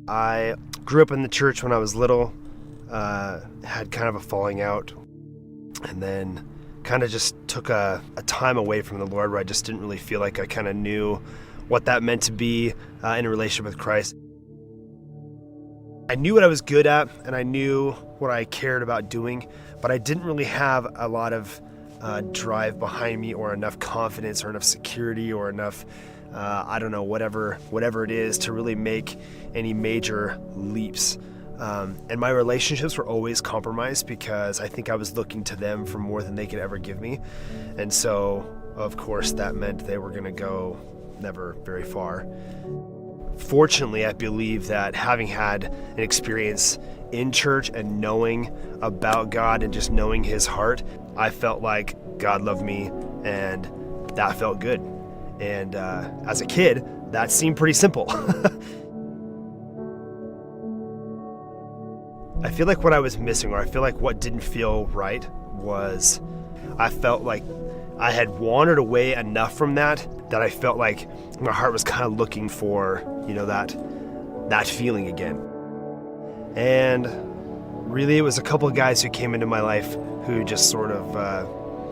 I grew up in the church when I was little, had kind of a falling out, and then kind of just took a time away from the Lord where I just didn't really feel like I kind of knew what that meant to be in a relationship with Christ. I knew what I was good at, and I knew what I cared about doing, but I didn't really have a lot of drive behind me, or enough confidence, or enough security, or enough, I don't know, whatever it is, to really make any major leaps. And my relationships were always compromised because I think I was looking to them for more than they could ever give me. And so, of course, that meant they were going to go never very far. Fortunately, I believe that having had an experience in church and knowing about God and just knowing His heart, I felt like God loved me, and that felt good. And as a kid, that seemed pretty simple. I feel like what I was missing, or I feel like what didn't feel right, was I felt like I had wandered away enough from that I felt like my heart was kind of looking for, that feeling again. And really, it was a couple of guys who came into my life who just sort of,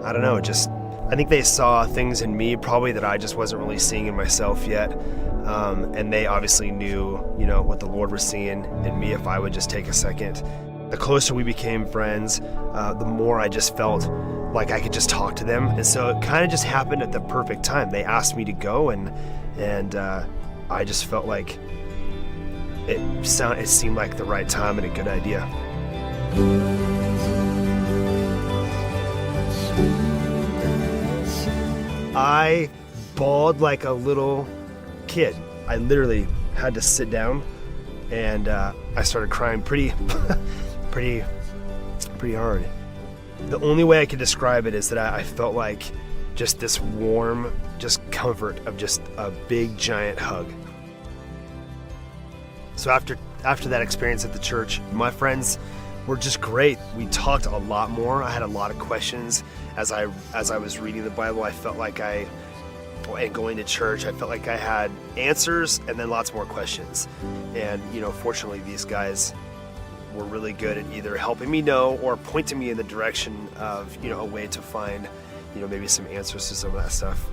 I think they saw things in me probably that I just wasn't really seeing in myself yet. And they obviously knew, what the Lord was seeing in me if I would just take a second. The closer we became friends, the more I just felt like I could just talk to them. And so it kind of just happened at the perfect time. They asked me to go, and I just felt like it seemed like the right time and a good idea. I bawled like a little kid. I literally had to sit down, and I started crying pretty hard. The only way I could describe it is that I felt like just this warm, just comfort of just a big giant hug. So after that experience at the church, my friends were just great. We talked a lot more. I had a lot of questions as I was reading the Bible. I felt like and going to church, I felt like I had answers and then lots more questions. And, fortunately, these guys were really good at either helping me know or pointing me in the direction of, a way to find, maybe some answers to some of that stuff.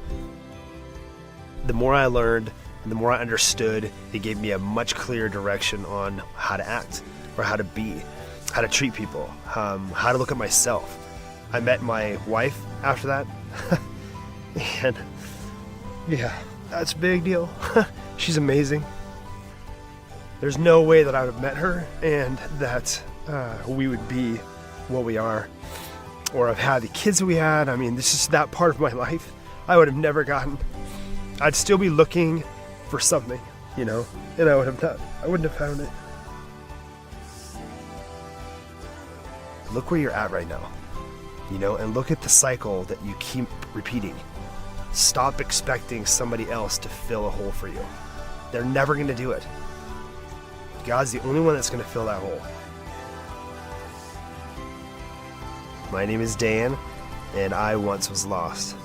The more I learned and the more I understood, it gave me a much clearer direction on how to act, or how to be, how to treat people, how to look at myself. I met my wife after that, and yeah, that's a big deal. She's amazing. There's no way that I would have met her and that we would be what we are, or have had the kids that we had. I mean, this is that part of my life I would have never gotten. I'd still be looking for something, and I wouldn't have found it. Look where you're at right now, and look at the cycle that you keep repeating. Stop expecting somebody else to fill a hole for you. They're never going to do it. God's the only one that's going to fill that hole. My name is Dan, and I once was lost.